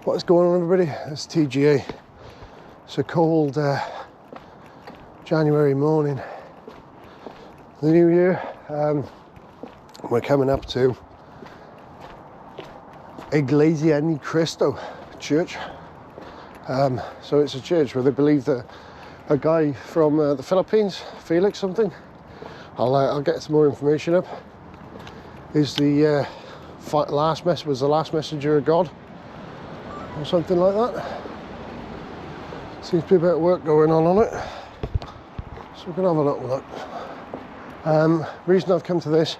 What's going on, everybody? It's TGA. It's a cold January morning. The new year. We're coming up to Iglesia Ni Cristo church. So it's a church where they believe that a guy from the Philippines, Felix something, I'll get some more information up, is the last messenger of God, or something like that. Seems to be a bit of work going on it, so we're gonna have a little look. Reason I've come to this,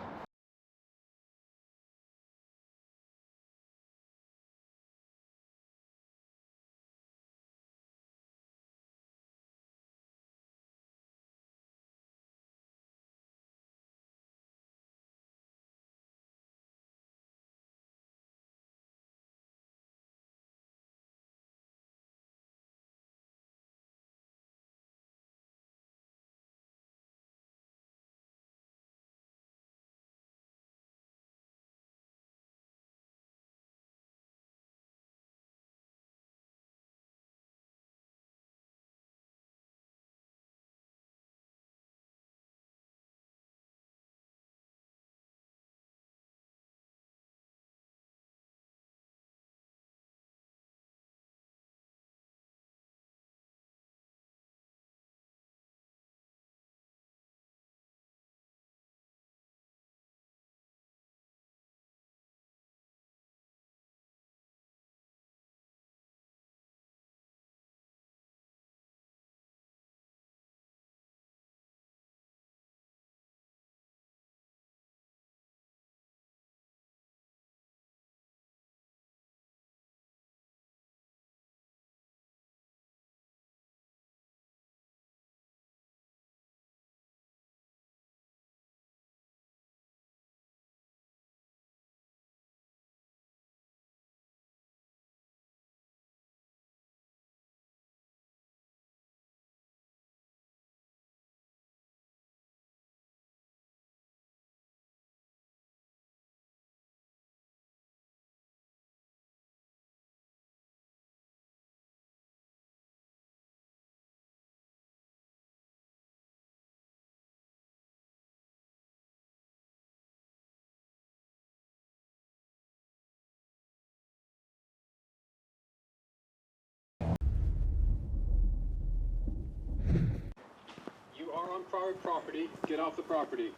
You are on private property. Get off the property.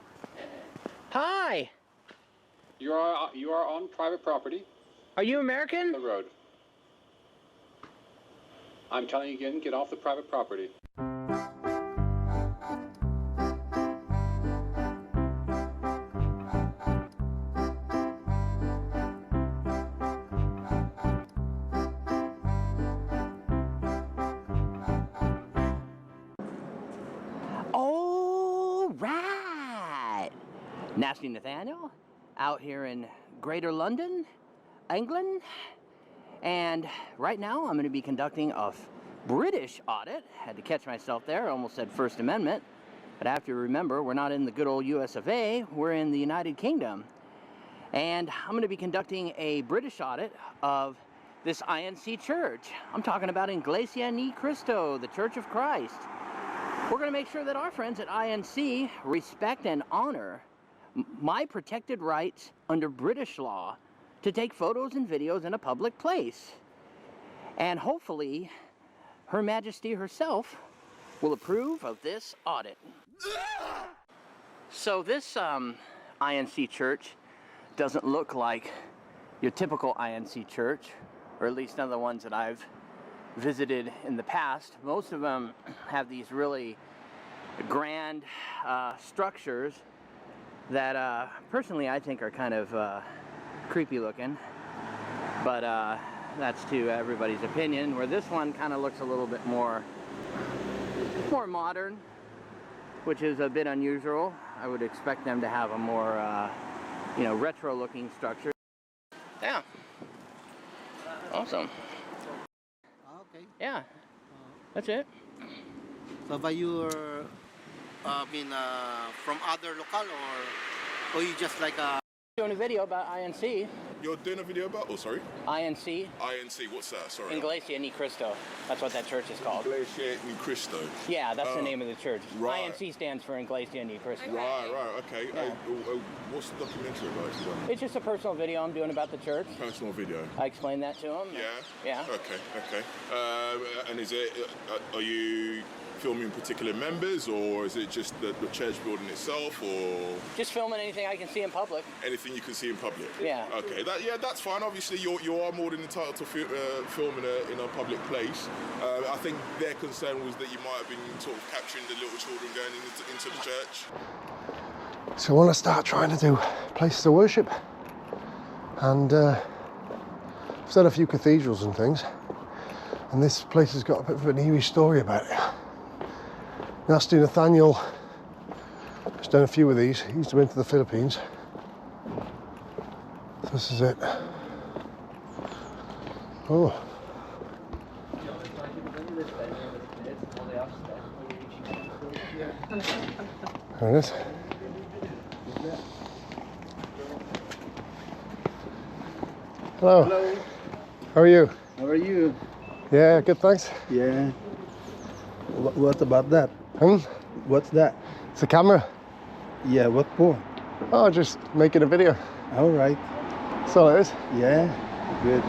Hi. You are on private property. Are you American? The road. I'm telling you again, get off the private property. All right. Nasty Nathanial out here in Greater London, England. And right now I'm going to be conducting a British audit. Had to catch myself there, almost said First Amendment. But I have to remember, we're not in the good old US of A, we're in the United Kingdom. And I'm going to be conducting a British audit of this INC church. I'm talking about Iglesia Ni Cristo, the Church of Christ. We're going to make sure that our friends at INC respect and honor my protected rights under British law to take photos and videos in a public place. And hopefully, Her Majesty herself will approve of this audit. So this INC church doesn't look like your typical INC church, or at least none of the ones that I've visited in the past. Most of them have these really grand structures that personally I think are kind of creepy looking, but that's to everybody's opinion, where this one kind of looks a little bit more modern, which is a bit unusual. I would expect them to have a more you know, retro looking structure. Yeah. Awesome. Okay. Yeah. That's it. So, but you're, from other local or you just like a Doing a video about INC. You're doing a video about, oh sorry? INC. INC, what's that? Sorry. Iglesia Ni Cristo. That's what that church is called. Iglesia Ni Cristo. Yeah, that's the name of the church. Right. INC stands for Iglesia Ni Cristo. Right, okay. Yeah. What's the documentary about? If you don't know? It's just a personal video I'm doing about the church. Personal video. I explained that to him. Yeah? Yeah. Okay. And is it, are you filming particular members, or is it just the church building itself, or Just filming anything I can see in public. anything you can see in public? Yeah. Okay, that's fine. Obviously, you are more than entitled to film in a public place. I think their concern was that you might have been sort of capturing the little children going into the church. So I want to start trying to do places of worship, and I've done a few cathedrals and things, and this place has got a bit of an eerie story about it. Nathanial has done a few of these. He's been to the Philippines. This is it. Oh. There it is. Hello. Hello. How are you? How are you? Yeah, good, thanks. Yeah. What about that? What's that? It's a camera. Yeah, what for? Oh, just making a video. All right. That's all it is. Yeah, good.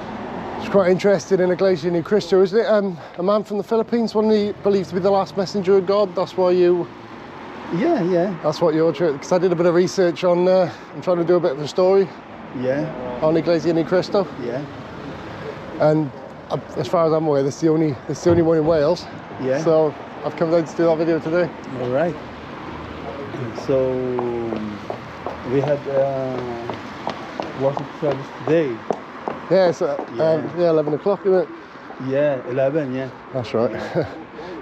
It's quite interested in Iglesia Ni Cristo, isn't it? A man from the Philippines, wasn't he believed to be the last messenger of God? That's why you... Yeah. That's what your church... Because I did a bit of research on... I'm trying to do a bit of a story Yeah. on Iglesia Ni Cristo. Yeah. And as far as I'm aware, it's the only one in Wales. Yeah. So I've come down to do that video today. All right. So we had worship service today. Yeah, it's 11 o'clock, isn't it? Yeah, 11. Yeah. That's right.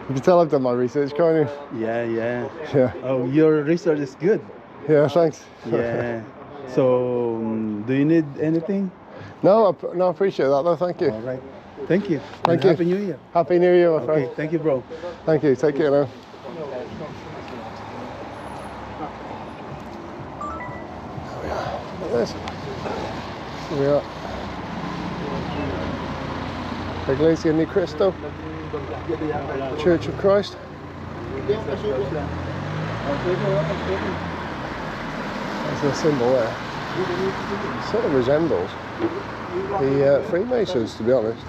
You can tell I've done my research, can't you? Yeah. Yeah. Oh, your research is good. Yeah, thanks. Yeah. So do you need anything? No, I appreciate that though, thank you. All right. Thank you. Thank And you. Happy New Year. Happy New Year, my friend. Okay. Thank you, bro. Thank you, take care now. Look at this. Here we are. Iglesia Ni Cristo, Church of Christ. There's a symbol there. Sort of resembles the Freemasons, to be honest,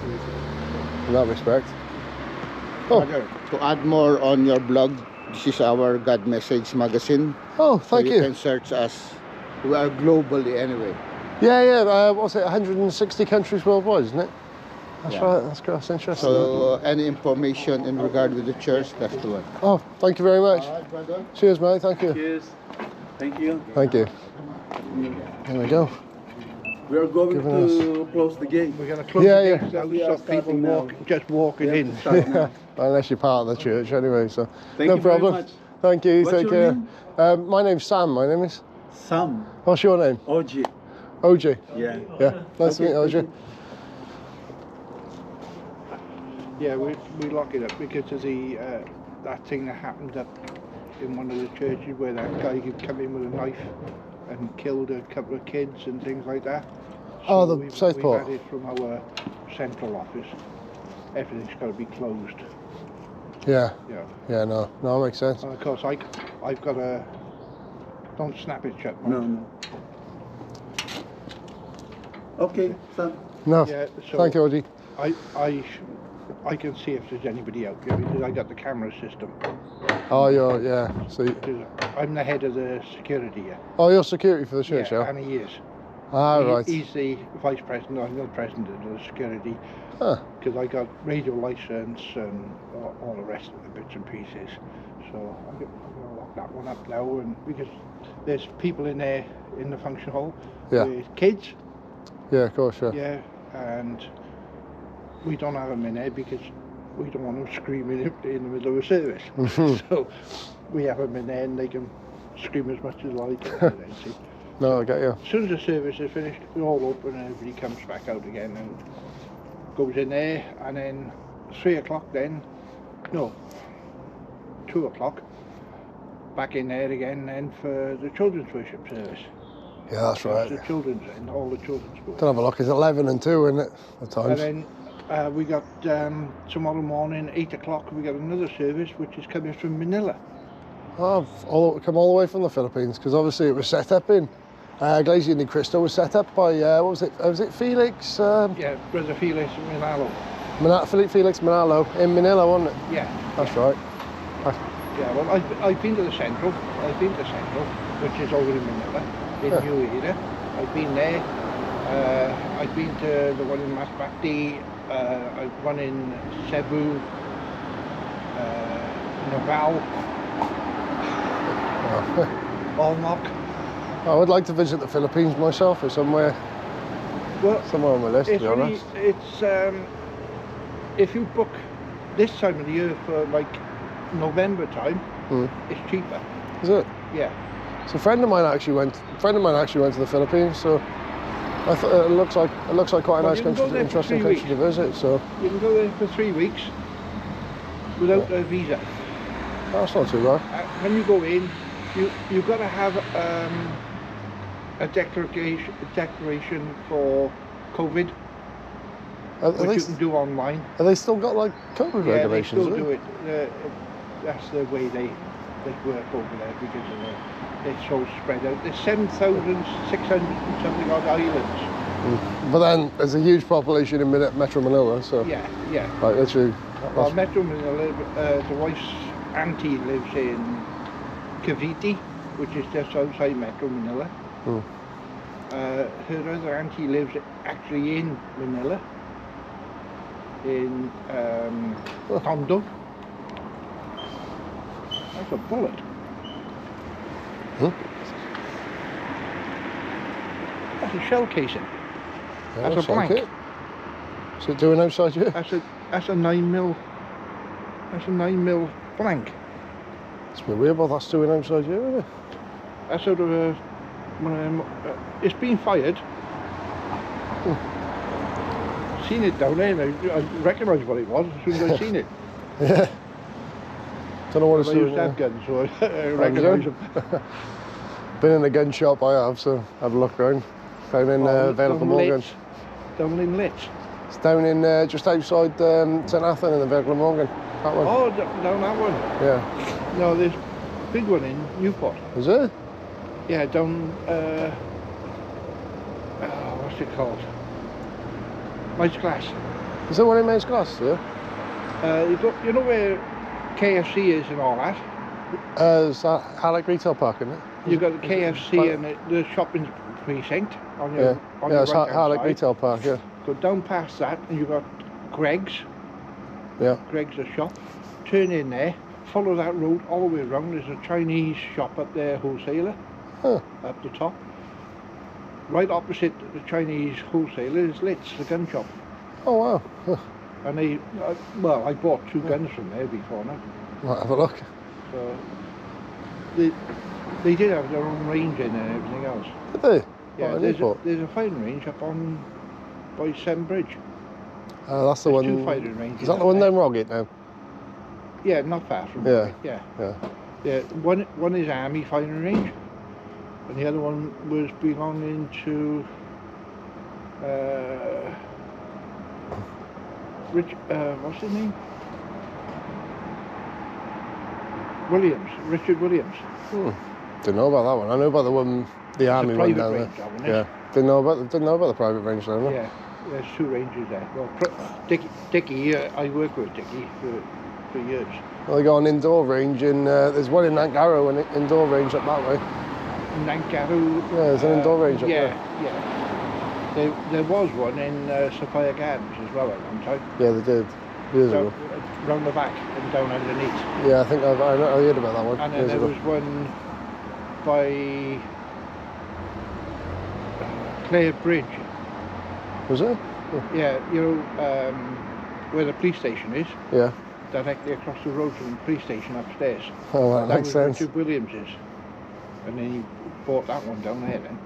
in that respect. Oh, To add more on your blog, this is our God Message magazine. oh, thank So you. you can search us. We are globally anyway. Yeah. What's it? 160 countries worldwide, isn't it? That's Yeah. right. That's interesting. So any information in regard with the church, that's the one. Oh, thank you very much. Brother. Cheers, mate. Thank you. Cheers. Thank you. Thank you. There we go. We are going Giving to close the gate. We're going to close Yeah, the yeah. gates now, We are stop people starting now. just walking We have in. to start now. Unless you're part of the church, anyway. So Thank no you very problem. much. Thank you. What's Take your care. My name's Sam. My name is. Sam. What's your name? OG. OJ. Yeah. Yeah. Nice to meet you, OJ. Yeah, we lock it up because of the that thing that happened up in one of the churches where that guy could come in with a knife and killed a couple of kids and things like that. Oh, the we've Southport. had it from our central office. Everything's got to be closed. Yeah. Yeah. Yeah. No. No, that makes sense. And of course, I've got a. Don't snap it shut. No, mind. no. Okay, Sam. No. Yeah, so Thank you, OJ. I can see if there's anybody out there because I got the camera system. Oh, yeah. So, 'Cause I'm the head of the security here. oh, you're security for the church, yeah? And he is. Ah, right. He's the vice president. I'm the president of the security Huh. because I got radio license and all the rest of the bits and pieces. So I'm going to lock that one up now, and because there's people in there in the function hall Yeah. with kids. Yeah, of course, yeah. Yeah, and we don't have them in there because we don't want them screaming in the middle of a service. So we have them in there and they can scream as much as they like. See. No, I get you. As soon as the service is finished, we all open and everybody comes back out again and goes in there, and then 3 o'clock then, no, 2 o'clock, back in there again then for the children's worship service. Yeah, that's right. The children's and all the children's schools. Don't have a look. It's 11 and 2, isn't it? At times. And then we got tomorrow morning, 8 o'clock, we got another service which is coming from Manila. Oh, come all the way from the Philippines, because obviously it was set up in Iglesia Ni Cristo was set up by what was it? Was it Felix? Yeah, Brother Felix Manalo. Felix Manalo in Manila, wasn't it? Yeah. That's right. Yeah, well, I've been to the Central. I've been to Central, which is over in Manila, in New Era. I've been there. I've been to the one in Masbate, one in Cebu, Naval, Almoc. I would like to visit the Philippines myself, or somewhere on my list, to be honest. It's if you book this time of the year for like November time, it's cheaper. Is it? Yeah. So a friend of mine actually went to the Philippines, so I thought it looks like quite a nice country, interesting country to visit. So you can go there for 3 weeks without a visa. That's not too bad. When you go in, you've got to have a declaration for COVID, which you can do online. Have they still got like COVID regulations? Yeah, they still do it. That's the way they work over there, because it's so spread out. There's 7,600 and something odd islands. But then there's a huge population in Metro Manila, so yeah. Like literally. Well, Metro Manila, the wife's auntie lives in Cavite, which is just outside Metro Manila. Her other auntie lives actually in Manila, in Tondo. That's a bullet. That's a shell casing. Yeah, that's a blank. Like it. Is it doing outside you? That's a 9mm. That's a 9mm blank. It's a bit weird, but that's doing outside you, isn't it? That's sort of a. It's been fired. Seen it down there, and I recognised what it was as soon as I seen it. Yeah. Don't know what it's doing. I used to have guns, so I recognise them. Been in a gun shop, I have, so had a look around. Down in Vale Morgan. Down in Litz. It's down in just outside St Athan in the Vale Morgan. That one. Oh, down that one. Yeah. No, there's a big one in Newport. Is it? Yeah, down. What's it called? Nice Glass. Is there one in Maze Glass? Yeah. You know where KFC is and all that? Is that Halleck Retail Park, isn't it? You've got the KFC and the shopping precinct on your on your it's right-hand Halleck side. Retail Park, yeah. Go down past that and you've got Greg's. Yeah. Greg's a shop. Turn in there, follow that road all the way around. There's a Chinese shop up there, wholesaler, up the top. Right opposite the Chinese wholesaler is Litz, the gun shop. Oh wow. And I bought 2 guns from there before now. Might have a look. So they did have their own range in and everything else. Did they? Yeah, there's a firing range up on by Seven Bridge. That's the There's one. 2 firing ranges. Is that the one down Roggett now? Yeah, not far from Yeah. it. Yeah. One is Army firing range, and the other one was belonging to what's his name? Richard Williams. Didn't know about that one. I know about the one, the Army one down there. Range, yeah. Didn't know about the private range down there. Yeah, there's 2 ranges there. Well, Dickie, I worked with Dickie for years. Well, they got an indoor range in. There's one in Nangarrow, an indoor range up that way. Nangarrow. Yeah, there's an indoor range up there. Yeah. There was one in Sophia Gardens as well at one time. Yeah, they did. Years ago. Round the back and down underneath. Yeah, I think I heard about that one. And then there was one by Clare Bridge. Was it? Yeah, you know where the police station is. Yeah. Directly across the road from the police station upstairs. Oh, well, that makes sense. Richard Williams's. And then he bought that one down there then.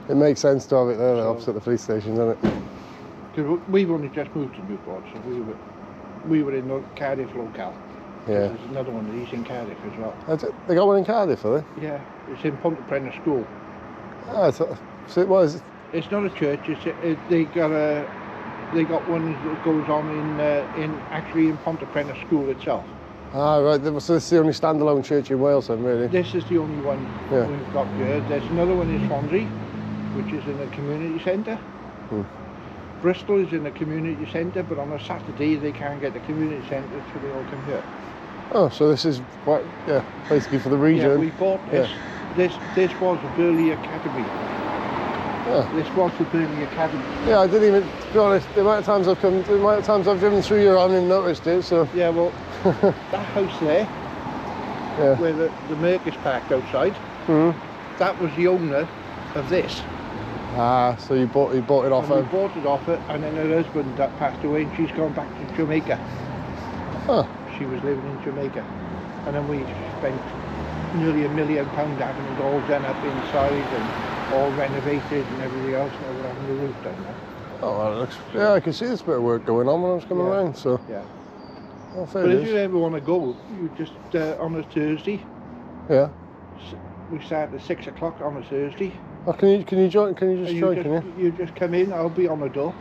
It makes sense to have it there, opposite the police station, doesn't it? Because we've only just moved to Newport, so we were in the Cardiff locale. Yeah. There's another one that he's in Cardiff as well. They got one in Cardiff, are they? Yeah, it's in Pontypridd School. Oh, so it was. It's not a church. They got one that goes on in Pontypridd School itself. Ah, right. So this is the only standalone church in Wales, then, really. This is the only one we've got here. There's another one in Swansea, which is in a community centre. Bristol is in a community centre, but on a Saturday they can't get the community centre, so they all come here. Oh, so this is quite, basically for the region. Yeah, we bought this. This was the Burley Academy. Yeah. This was the Burley Academy. Yeah, I didn't even, to be honest, the amount of times I've driven through here, I haven't even noticed it, so. Yeah, well, that house there, where the Merc is parked outside, that was the owner of this. Ah, so you bought it off her? We bought it off her, and then her husband passed away, and she's gone back to Jamaica. Huh. She was living in Jamaica, and then we spent nearly £1 million having it all done up inside and all renovated and everything else. Now we're having the roof done now. Oh, well, it looks, yeah, I can see there's a bit of work going on when I was coming around, so. Yeah. Oh, fair But dues. if you ever want to go, you just on a Thursday. Yeah. We start at 6 o'clock on a Thursday. Oh, can you join? Can you just join? Can you? You just come in. I'll be on the door.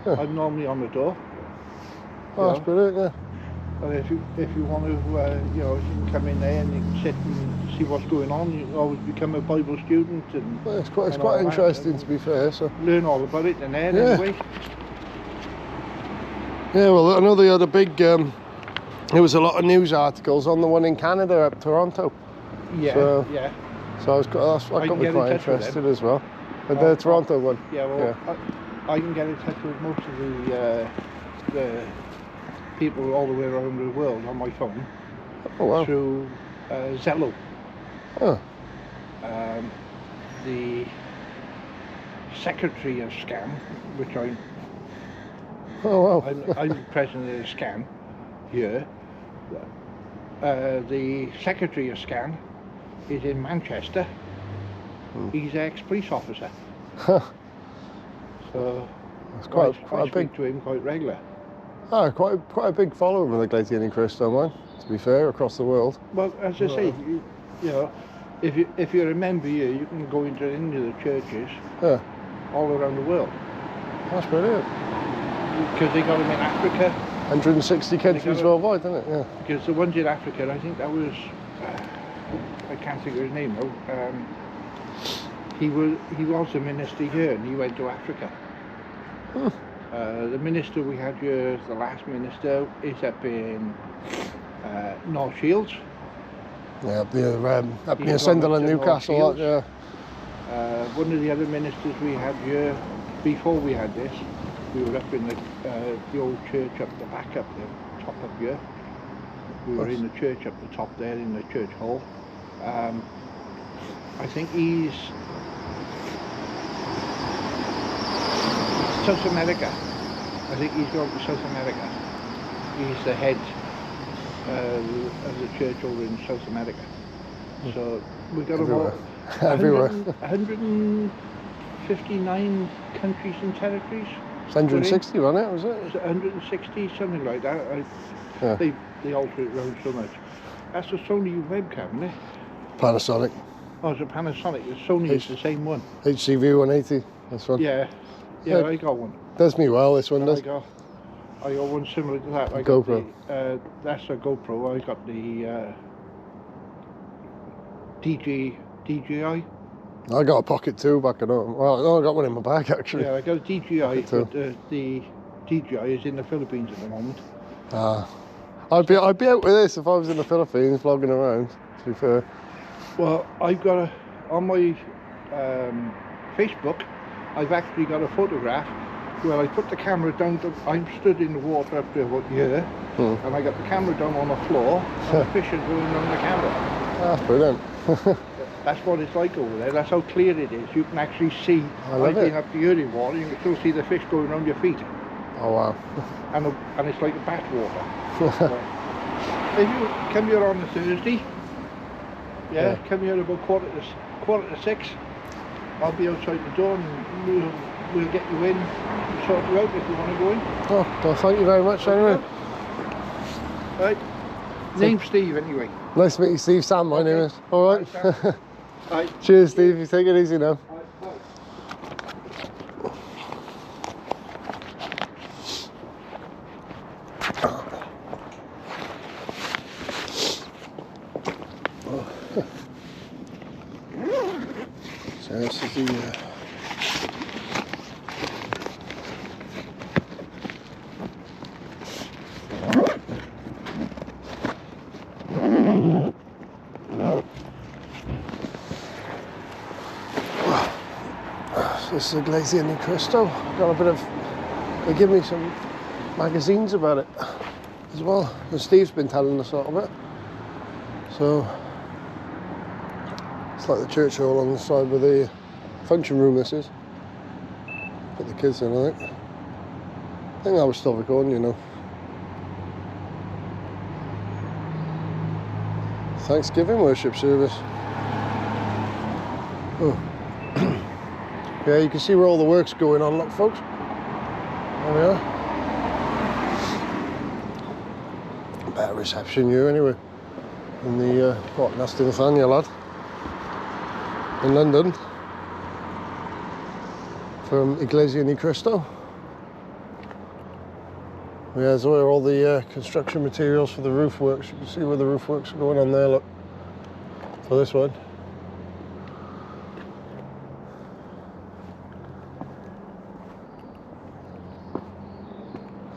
Yeah. I'm normally on the door. Oh, that's brilliant. Yeah. And if you want to, you can come in there and you can sit and see what's going on. You can always become a Bible student and. Well, it's quite interesting, to be fair. So. Learn all about it in there anyway. Yeah, well, I know they had a big. There was a lot of news articles on the one in Canada, up Toronto. Yeah, so, yeah. So I got me quite interested as well. But the Toronto one. Yeah, well, yeah. I can get in touch with most of the people all the way around the world on my phone. Oh, wow. Through Zello. Oh. The secretary of SCAN, which I'm. Oh, wow. I'm president of SCAN here. The secretary of SCAN is in Manchester. He's an ex-police officer. So it's quite I a speak big to him quite regular. Oh, quite a big following with Iglesia Ni Cristo, man. To be fair, across the world. Well, as I say, you know, if you're a member here, you can go into any of the churches all around the world. That's brilliant. Because they got them in Africa. 160 countries worldwide, isn't it? Yeah. Because the ones in Africa, I think that was, I can't think of his name now. He was a minister here, and he went to Africa. The minister we had here, the last minister, is up in North Shields. Yeah, up near Sunderland, Newcastle. Yeah. One of the other ministers we had here, before we had this, we were up in the old church up the back, up the top up here. We were in the church up the top there, in the church hall. I think he's South America. I think he's gone to South America. He's the head of the church over in South America. So we got them all. Everywhere. 159 countries and territories. It's 160, wasn't it? Was it? 160, something like that. They alter it around so much. That's a Sony webcam, isn't it? Panasonic. Oh, it's a Panasonic. The Sony is the same one. HCV 180. This one. Yeah, I got one. Does me well. This one does. I got one similar to that. I GoPro. Got that's a GoPro. I got the DJI. I got a Pocket 2 back at home. Well, no, I got one in my bag actually. Yeah, I got a DJI, but the DJI is in the Philippines at the moment. I'd be out with this if I was in the Philippines vlogging around, to be fair. Well, I've got on my Facebook, I've actually got a photograph where I put the camera down. I'm stood in the water up to about here, and I got the camera down on the floor, and the fish are going around the camera. That's brilliant. That's what it's like over there. That's how clear it is. You can actually see, I've been up to here in water, you can still see the fish going around your feet. Oh wow. And it's like a bathwater. If you come here on a Thursday, come here about quarter to 6, I'll be outside the door and we'll get you in and sort you out if you want to go in. Oh, well, thank you very much anyway. Right. Name's Steve anyway. Nice to meet you, Steve. Sam, my name is. All right. Right. Cheers, Steve. You take it easy now. Right. the this is Iglesia Ni Cristo. Got a bit of, they give me some magazines about it as well, and Steve's been telling us a little bit. So it's like the church hall on the side with the function room. This is. Put the kids in, I think I was still recording, you know. Thanksgiving worship service. Oh. Yeah, you can see where all the work's going on, look folks. There we are. Better reception here anyway. In the, what, that's the Nathanial lad. In London. From Iglesia Ni Cristo. Yeah, there's where all the construction materials for the roof works. You can see where the roof works are going on there, look. For this one.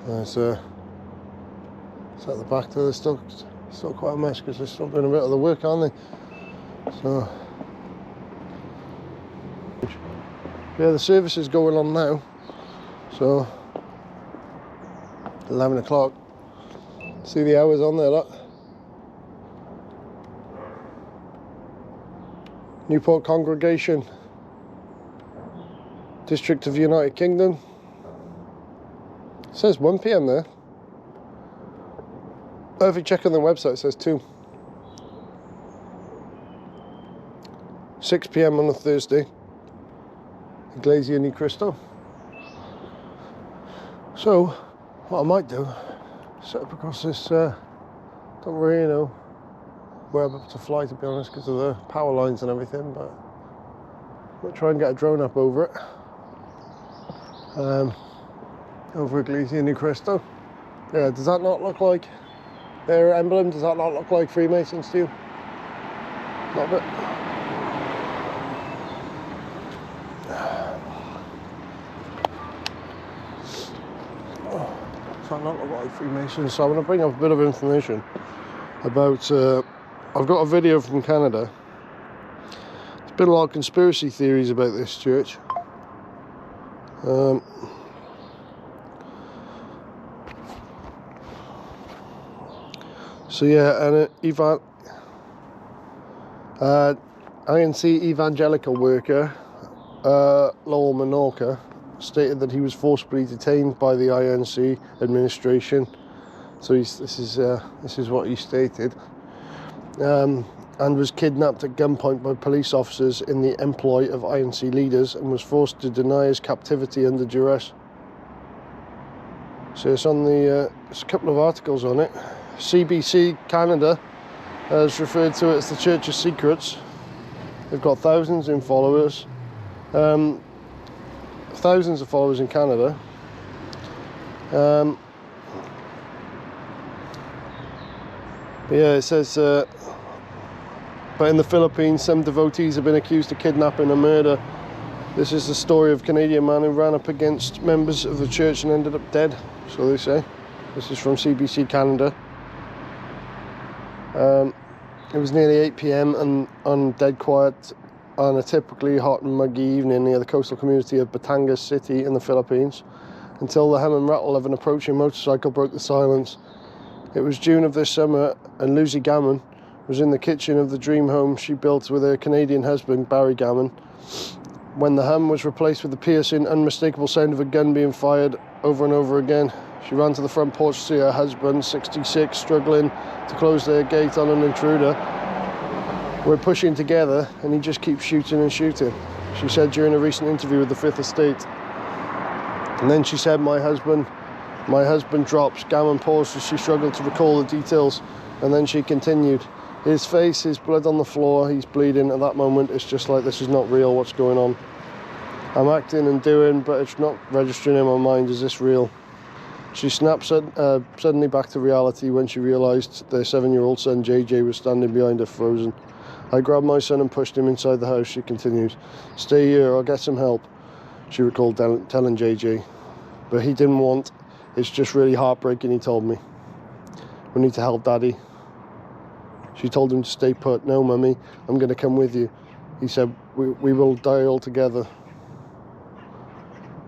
There's it's at the back there. There's still quite a mess because they're still doing a bit of the work, aren't they? So yeah, the service is going on now. So 11 o'clock. See the hours on there, look. Newport Congregation, District of the United Kingdom. It says 1 PM there. Oh, if you check on the website, it says 2. 6 PM on a Thursday. Iglesia Ni Cristo. So, what I might do, set up across this, don't really know where I'm about to fly, to be honest, because of the power lines and everything, but I might try and get a drone up over it. Over Iglesia Ni Cristo. Yeah, does that not look like their emblem? Does that not look like Freemasons to you? Not a bit. Does that not look like Freemasons? So I'm going to bring up a bit of information about, I've got a video from Canada. There's been a lot of conspiracy theories about this church. So yeah, and INC evangelical worker Lowell Menorca stated that he was forcibly detained by the INC administration. So this is what he stated, and was kidnapped at gunpoint by police officers in the employ of INC leaders, and was forced to deny his captivity under duress. So it's on the there's a couple of articles on it. CBC Canada has referred to it as the Church of Secrets. They've got thousands in followers, thousands of followers in Canada. But yeah, it says, but in the Philippines, some devotees have been accused of kidnapping and murder. This is the story of a Canadian man who ran up against members of the church and ended up dead, so they say. This is from CBC Canada. It was nearly 8 PM and on dead quiet on a typically hot and muggy evening near the coastal community of Batangas City in the Philippines, until the hum and rattle of an approaching motorcycle broke the silence. It was June of this summer, and Lucy Gammon was in the kitchen of the dream home she built with her Canadian husband, Barry Gammon, when the hum was replaced with the piercing, unmistakable sound of a gun being fired over and over again. She ran to the front porch to see her husband, 66, struggling to close their gate on an intruder. We're pushing together, and he just keeps shooting and shooting, she said during a recent interview with the Fifth Estate. And then she said, my husband drops. Gammon paused as she struggled to recall the details, and then she continued. His face, his blood on the floor, he's bleeding. At that moment, it's just like, this is not real, what's going on? I'm acting and doing, but it's not registering in my mind, is this real? She snapped suddenly back to reality when she realised their 7-year-old son JJ was standing behind her, frozen. I grabbed my son and pushed him inside the house, she continues. Stay here, I'll get some help, she recalled telling JJ. But he didn't want. It's just really heartbreaking, he told me. We need to help Daddy. She told him to stay put. No, Mummy, I'm going to come with you. He said, we will die all together.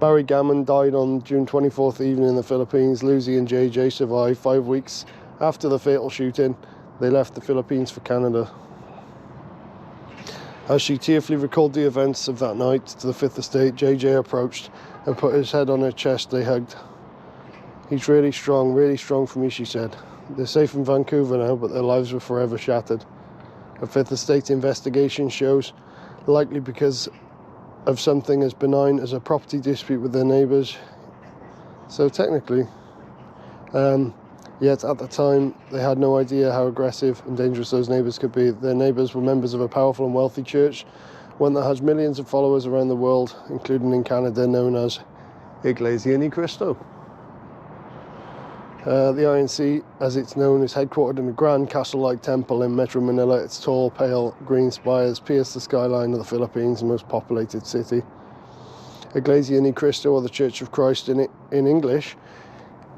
Barry Gammon died on June 24th evening in the Philippines. Lucy and JJ survived. 5 weeks after the fatal shooting, they left the Philippines for Canada. As she tearfully recalled the events of that night to the Fifth Estate, JJ approached and put his head on her chest. They hugged. He's really strong for me, she said. They're safe in Vancouver now, but their lives were forever shattered. A Fifth Estate investigation shows, likely because of something as benign as a property dispute with their neighbours. So technically, yet at the time, they had no idea how aggressive and dangerous those neighbours could be. Their neighbours were members of a powerful and wealthy church, one that has millions of followers around the world, including in Canada, known as Iglesia Ni Cristo. The INC, as it's known, is headquartered in a grand castle-like temple in Metro Manila. Its tall, pale green spires pierce the skyline of the Philippines' most populated city. Iglesia Ni Cristo, or the Church of Christ in English,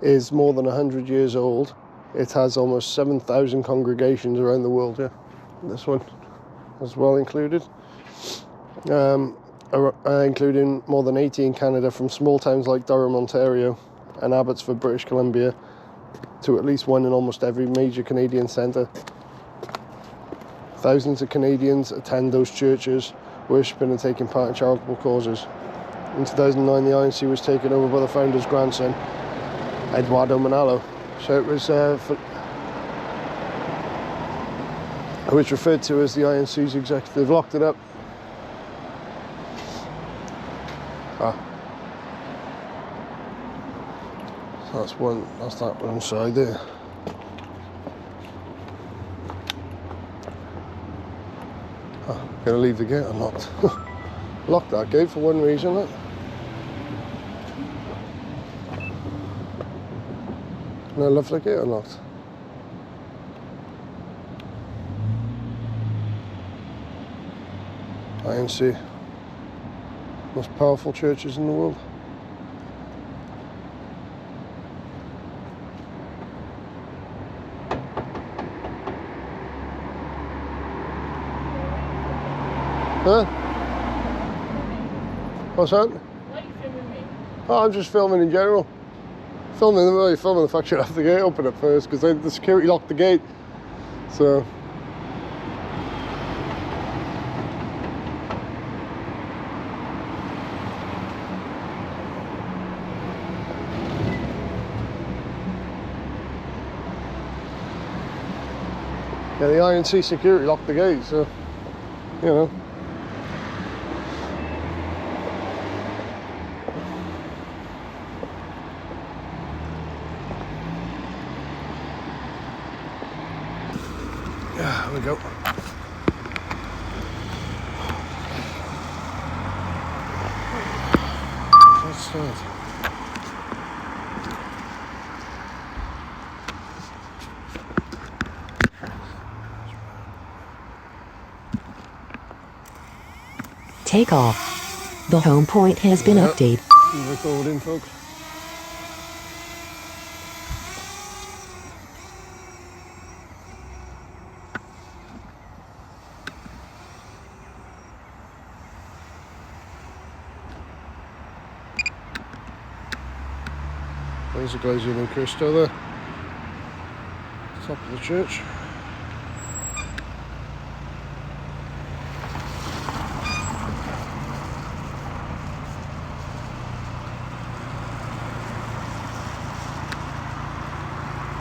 is more than 100 years old. It has almost 7,000 congregations around the world. Yeah, this one as well included. Including more than 80 in Canada, from small towns like Durham, Ontario, and Abbotsford, British Columbia, to at least one in almost every major Canadian centre. Thousands of Canadians attend those churches, worshipping and taking part in charitable causes. In 2009, the INC was taken over by the founder's grandson, Eduardo Manalo. So it was referred to as the INC's executive. They've locked it up. So that's that one inside there. Gonna leave the gate unlocked. Locked that gate for one reason, look. And I left the gate unlocked. INC, most powerful churches in the world. Huh? What's that? Why are you filming me? Oh, I'm just filming in general. Filming the fact you have the gate open at first, because the security locked the gate. So. Yeah, the INC security locked the gate, so, you know. Yeah, there we go. Let's start. Take off. The home point has been updated. Recording, folks. There's Iglesia Ni Cristo there. Top of the church.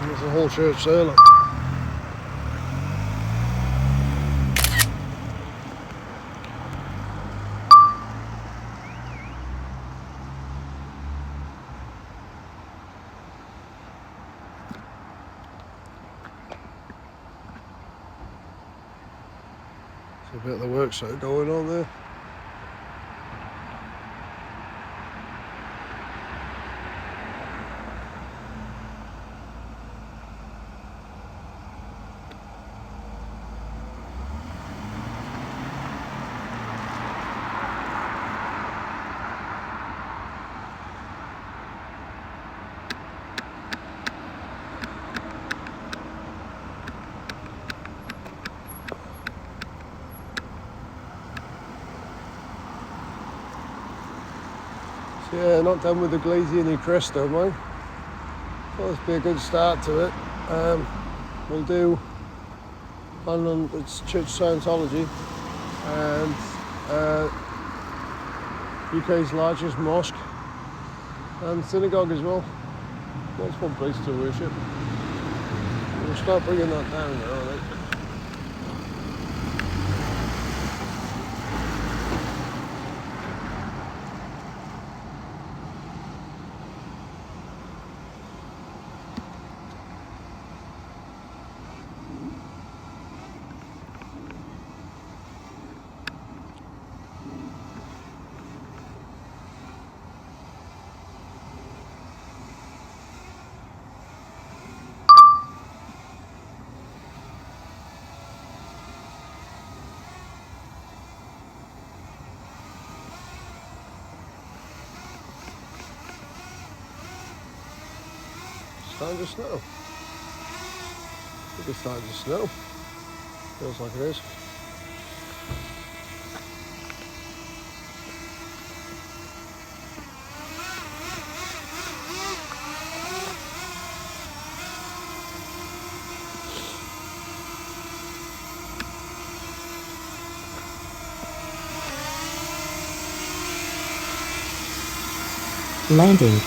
There's the whole church there, look. There's a bit of the work site going on there. Yeah, not done with the Iglesia Ni Cristo, mate. Thought this would be a good start to it. We'll do on it's Church Scientology and UK's largest mosque and synagogue as well. That's one place to worship. We'll start bringing that down now, I think. Starting to snow. I think it's starting to snow. Feels like it is. Landing.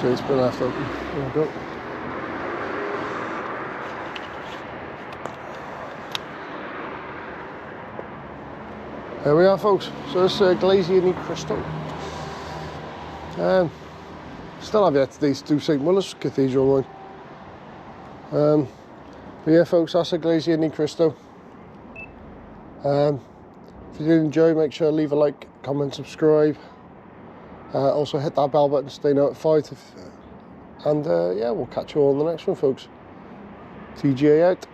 Gate's been left open. There we go. There we are, folks. So this is Iglesia Ni Cristo. Still have yet to do St. Willis Cathedral one. But yeah, folks, that's Iglesia Ni Cristo. If you did enjoy, make sure to leave a like, comment, subscribe. Also hit that bell button to stay notified. And yeah, we'll catch you all on the next one, folks. TGA out.